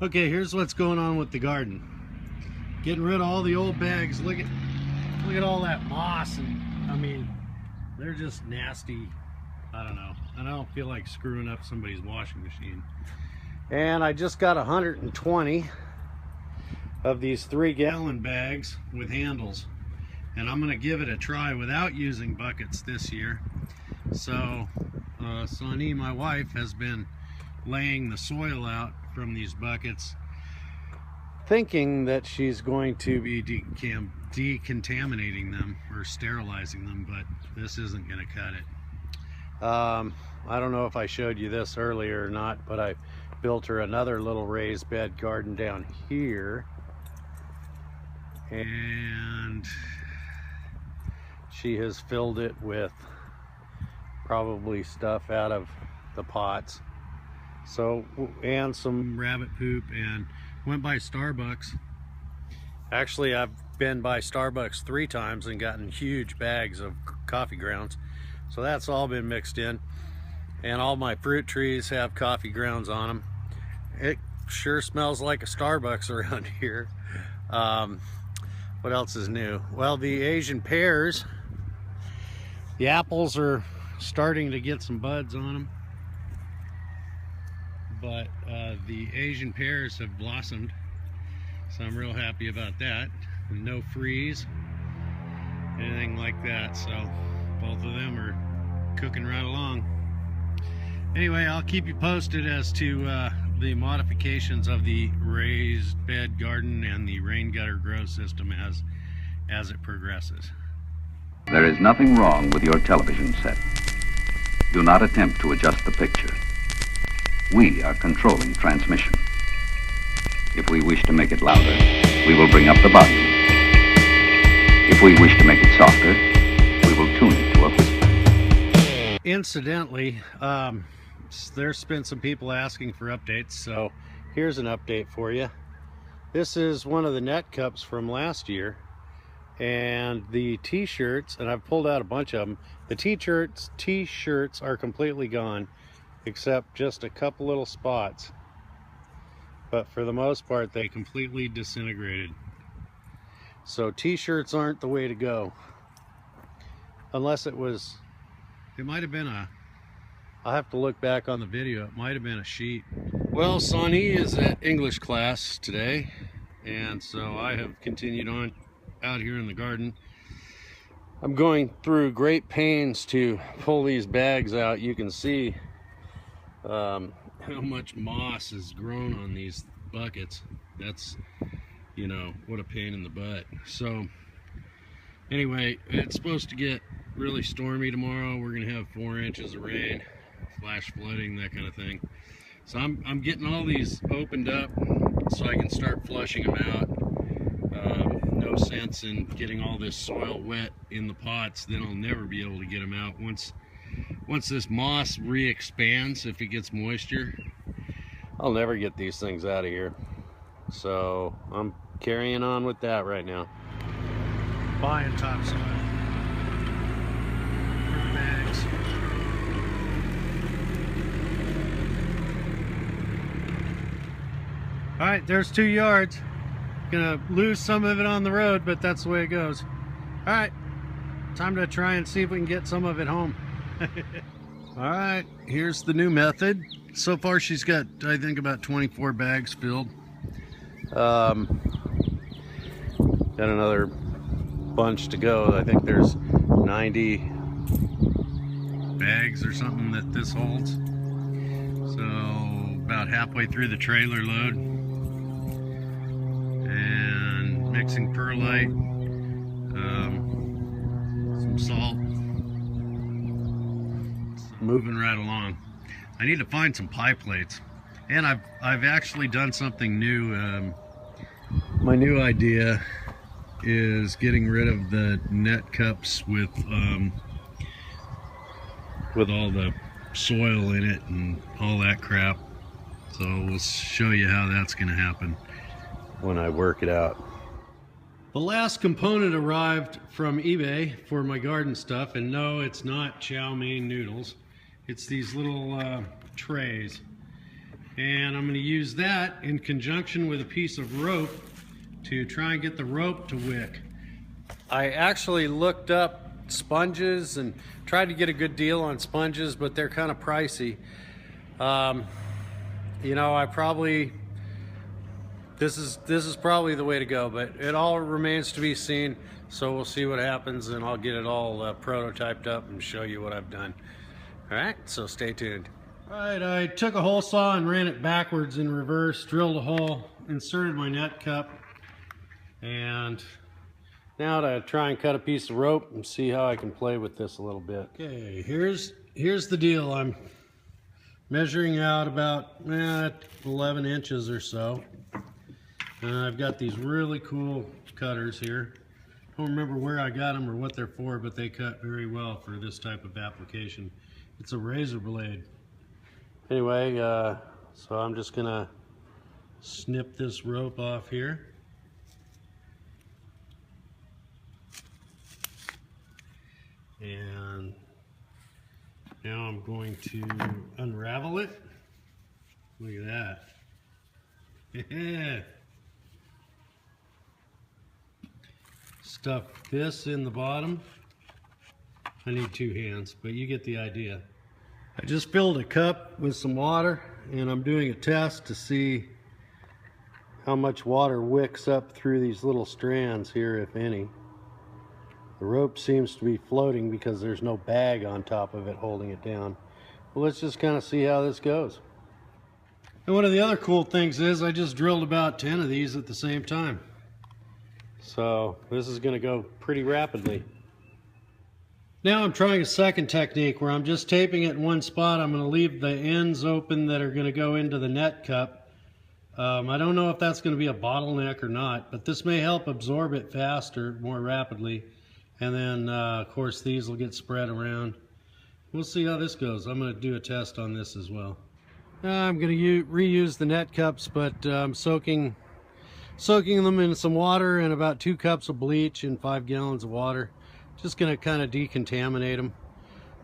Okay, here's what's going on with the garden. Getting rid of all the old bags. Look at all that moss, and I mean, they're just nasty. I don't know. And I don't feel like screwing up somebody's washing machine. And I just got 120 of these 3-gallon bags with handles. And I'm gonna give it a try without using buckets this year. So Sonny, my wife, has been laying the soil out from these buckets, thinking that she's going to be decontaminating them or sterilizing them, but this isn't going to cut it. I don't know if I showed you this earlier or not, but I built her another little raised bed garden down here, and she has filled it with probably stuff out of the pots, so, and some rabbit poop, and went by Starbucks. Actually, I've been by Starbucks 3 times and gotten huge bags of coffee grounds, so that's all been mixed in. And all my fruit trees have coffee grounds on them. It sure smells like a Starbucks around here. What else is new? Well, the Asian pears, the apples are starting to get some buds on them, but the Asian pears have blossomed, so I'm real happy about that. No freeze, anything like that, so both of them are cooking right along. Anyway, I'll keep you posted as to the modifications of the raised bed garden and the rain gutter grow system as it progresses. There is nothing wrong with your television set. Do not attempt to adjust the picture. We are controlling transmission. If we wish to make it louder, we will bring up the volume. If we wish to make it softer, we will tune it to a whisper. Incidentally, there's been some people asking for updates, so here's an update for you. This is one of the net cups from last year, and the t-shirts, and I've pulled out a bunch of them. The t-shirts are completely gone, except just a couple little spots, but for the most part they completely disintegrated. So t-shirts aren't the way to go, unless it might have been I'll have to look back on the video, it might have been a sheet. Well, Sonny is at English class today, and so I have continued on out here in the garden. I'm going through great pains to pull these bags out. You can see how much moss has grown on these buckets. That's, you know, what a pain in the butt. So anyway, it's supposed to get really stormy tomorrow. We're gonna have 4 inches of rain, flash flooding, that kind of thing. So I'm getting all these opened up so I can start flushing them out. No sense in getting all this soil wet in the pots, then I'll never be able to get them out. Once this moss re-expands, if it gets moisture, I'll never get these things out of here. So I'm carrying on with that right now. Buying topsoil for the bags. All right, there's 2 yards. Gonna lose some of it on the road, but that's the way it goes. All right, time to try and see if we can get some of it home. All right, here's the new method. So far she's got, I think, about 24 bags filled. Got another bunch to go. I think there's 90 bags or something that this holds. So about halfway through the trailer load. And mixing perlite, some salt, moving right along. I need to find some pie plates, and I've actually done something new. My new idea is getting rid of the net cups with all the soil in it and all that crap. So we'll show you how that's going to happen when I work it out. The last component arrived from eBay for my garden stuff, and no, it's not chow mein noodles. It's these little trays, And I'm going to use that in conjunction with a piece of rope to try and get the rope to wick. I actually looked up sponges and tried to get a good deal on sponges, but they're kind of pricey. You know, this is probably the way to go, but it all remains to be seen. So we'll see what happens, and I'll get it all prototyped up and show you what I've done. All right, so stay tuned. All right, I took a hole saw and ran it backwards in reverse, drilled a hole, inserted my net cup, and now to try and cut a piece of rope and see how I can play with this a little bit. Okay, here's the deal. I'm measuring out about 11 inches or so. And I've got these really cool cutters here. Don't remember where I got them or what they're for, but they cut very well for this type of application. It's a razor blade. Anyway, so I'm just gonna snip this rope off here. And now I'm going to unravel it. Look at that. Stuff this in the bottom. I need 2 hands, but you get the idea. I just filled a cup with some water, and I'm doing a test to see how much water wicks up through these little strands here, if any. The rope seems to be floating because there's no bag on top of it holding it down. Well, let's just kind of see how this goes. And one of the other cool things is I just drilled about 10 of these at the same time. So this is going to go pretty rapidly. Now I'm trying a second technique where I'm just taping it in one spot. I'm going to leave the ends open that are going to go into the net cup. I don't know if that's going to be a bottleneck or not, but this may help absorb it faster, more rapidly. And then, of course, these will get spread around. We'll see how this goes. I'm going to do a test on this as well. I'm going to reuse the net cups, but I'm soaking them in some water and about 2 cups of bleach in 5 gallons of water. Just going to kind of decontaminate them.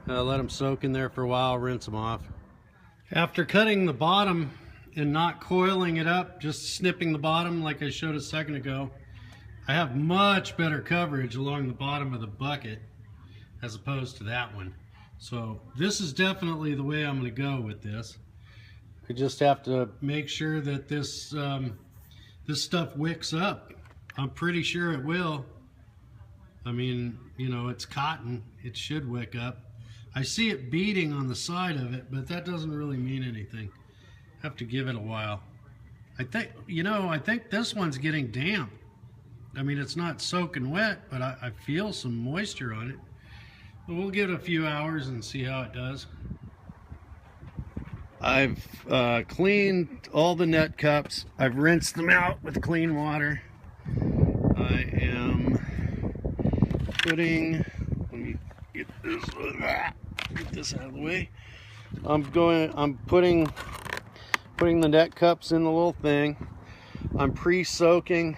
Let them soak in there for a while, rinse them off. After cutting the bottom and not coiling it up, just snipping the bottom like I showed a second ago, I have much better coverage along the bottom of the bucket as opposed to that one. So this is definitely the way I'm going to go with this. I just have to make sure that this stuff wicks up. I'm pretty sure it will. I mean, you know, it's cotton. It should wick up. I see it beating on the side of it, but that doesn't really mean anything. Have to give it a while. I think this one's getting damp. I mean, it's not soaking wet, but I feel some moisture on it. But we'll give it a few hours and see how it does. I've cleaned all the net cups. I've rinsed them out with clean water. I am putting, let me get this out of the way. I'm putting the net cups in the little thing. I'm pre-soaking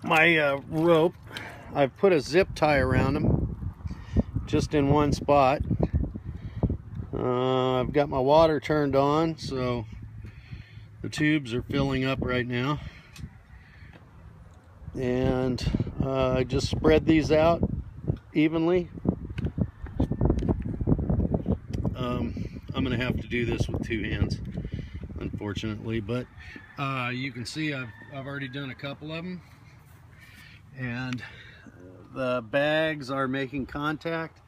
my rope. I've put a zip tie around them just in one spot. I've got my water turned on, so the tubes are filling up right now. And I just spread these out evenly. I'm going to have to do this with 2 hands, unfortunately, but you can see I've already done a couple of them. And the bags are making contact.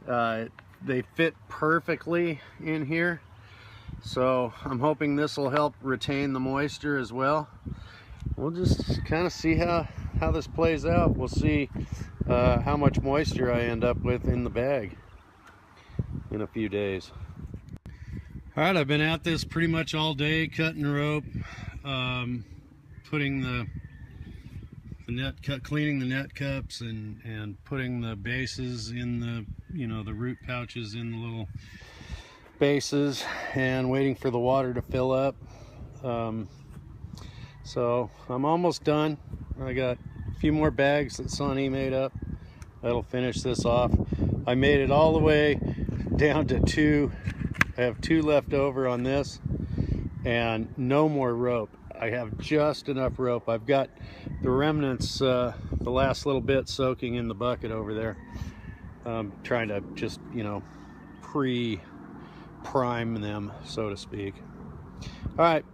They fit perfectly in here, so I'm hoping this will help retain the moisture as well. We'll just kind of see how this plays out. We'll see how much moisture I end up with in the bag in a few days. All right, I've been at this pretty much all day, cutting rope, putting the cleaning the net cups and putting the bases in the, the root pouches in the little bases, and waiting for the water to fill up. So I'm almost done. I got a few more bags that Sonny made up. That'll finish this off. I made it all the way down to 2 I have 2 left over on this, and no more rope. I have just enough rope. I've got the remnants, the last little bit soaking in the bucket over there. Trying to just, you know, prime them, so to speak. All right,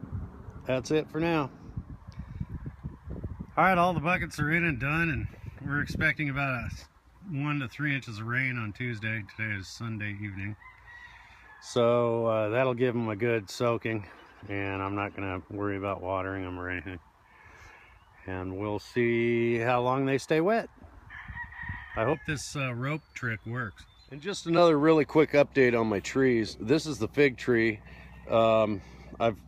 that's it for now. All right, all the buckets are in and done, and we're expecting about 1 to 3 inches of rain on Tuesday. Today is Sunday evening. So that'll give them a good soaking, and I'm not gonna worry about watering them or anything. And we'll see how long they stay wet. I hope this rope trick works. And just another really quick update on my trees. This is the fig tree. I've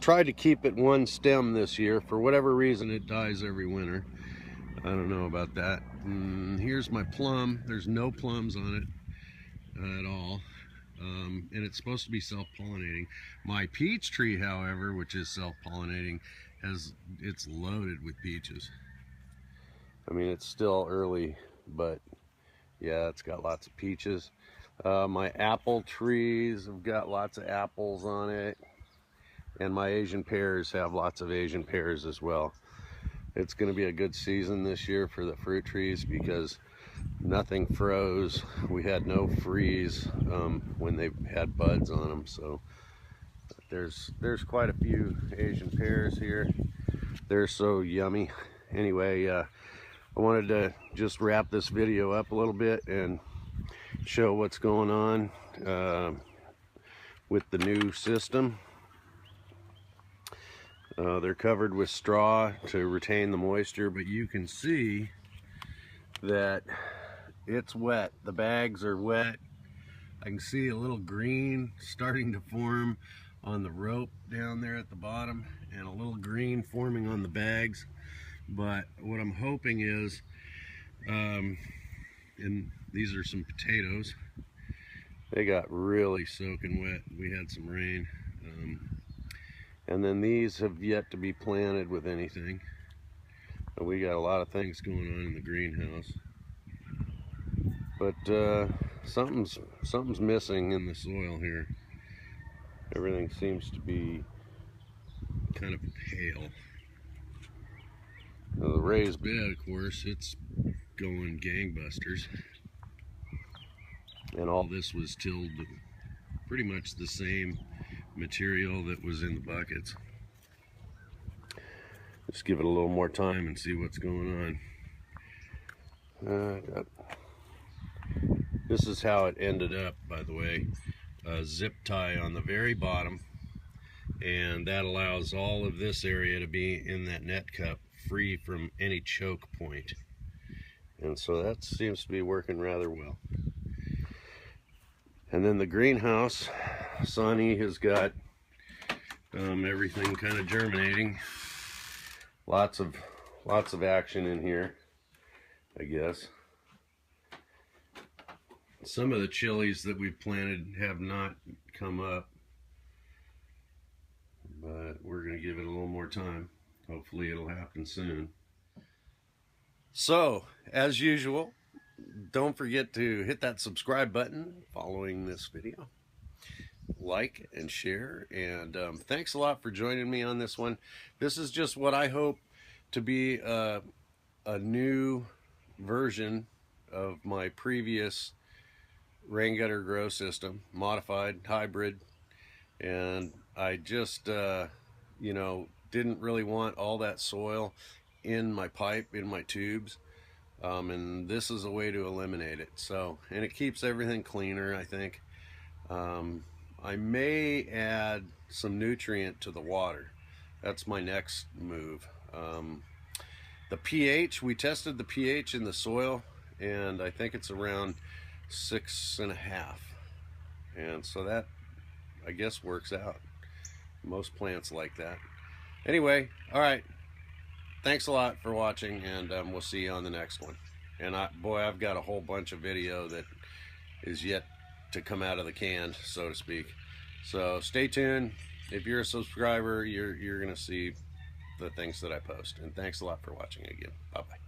tried to keep it one stem this year. For whatever reason, it dies every winter. I don't know about that. Here's my plum. There's no plums on it at all. And it's supposed to be self-pollinating. My peach tree, however, which is self-pollinating, it's loaded with peaches. I mean, it's still early, but yeah, it's got lots of peaches. My apple trees have got lots of apples on it, and my Asian pears have lots of Asian pears as well. It's going to be a good season this year for the fruit trees because nothing froze. We had no freeze when they had buds on them, so there's quite a few Asian pears here. They're so yummy. Anyway, I wanted to just wrap this video up a little bit and show what's going on with the new system. They're covered with straw to retain the moisture, but you can see that it's wet. The bags are wet. I can see a little green starting to form on the rope down there at the bottom, and a little green forming on the bags. But what I'm hoping is, and these are some potatoes. They got really soaking wet. We had some rain. And then these have yet to be planted with anything. We got a lot of things going on in the greenhouse. But something's missing in the soil here. Everything seems to be kind of pale. Now the raised bed, of course, it's going gangbusters. And all this was tilled with pretty much the same material that was in the buckets. Just give it a little more time and see what's going on. This is how it ended up, by the way. A zip tie on the very bottom, and that allows all of this area to be in that net cup, free from any choke point. And so that seems to be working rather well. And then the greenhouse, Sonny has got everything kind of germinating. Lots of action in here, I guess. Some of the chilies that we've planted have not come up, but we're going to give it a little more time. Hopefully it'll happen soon. So, as usual, don't forget to hit that subscribe button following this video. Like and share, and thanks a lot for joining me on this one. This is just what I hope to be a new version of my previous rain gutter grow system, modified, hybrid, and I just you know, didn't really want all that soil in my pipe, in my tubes, and this is a way to eliminate it. So, and it keeps everything cleaner, I think. I may add some nutrient to the water. That's my next move. The pH, we tested the pH in the soil, and I think it's around 6.5, and so that, I guess, works out. Most plants like that. Anyway, all right, thanks a lot for watching, and we'll see you on the next one. And boy, I've got a whole bunch of video that is yet to come out of the can, so to speak. So stay tuned. If you're a subscriber, you're gonna see the things that I post. And thanks a lot for watching again. Bye bye.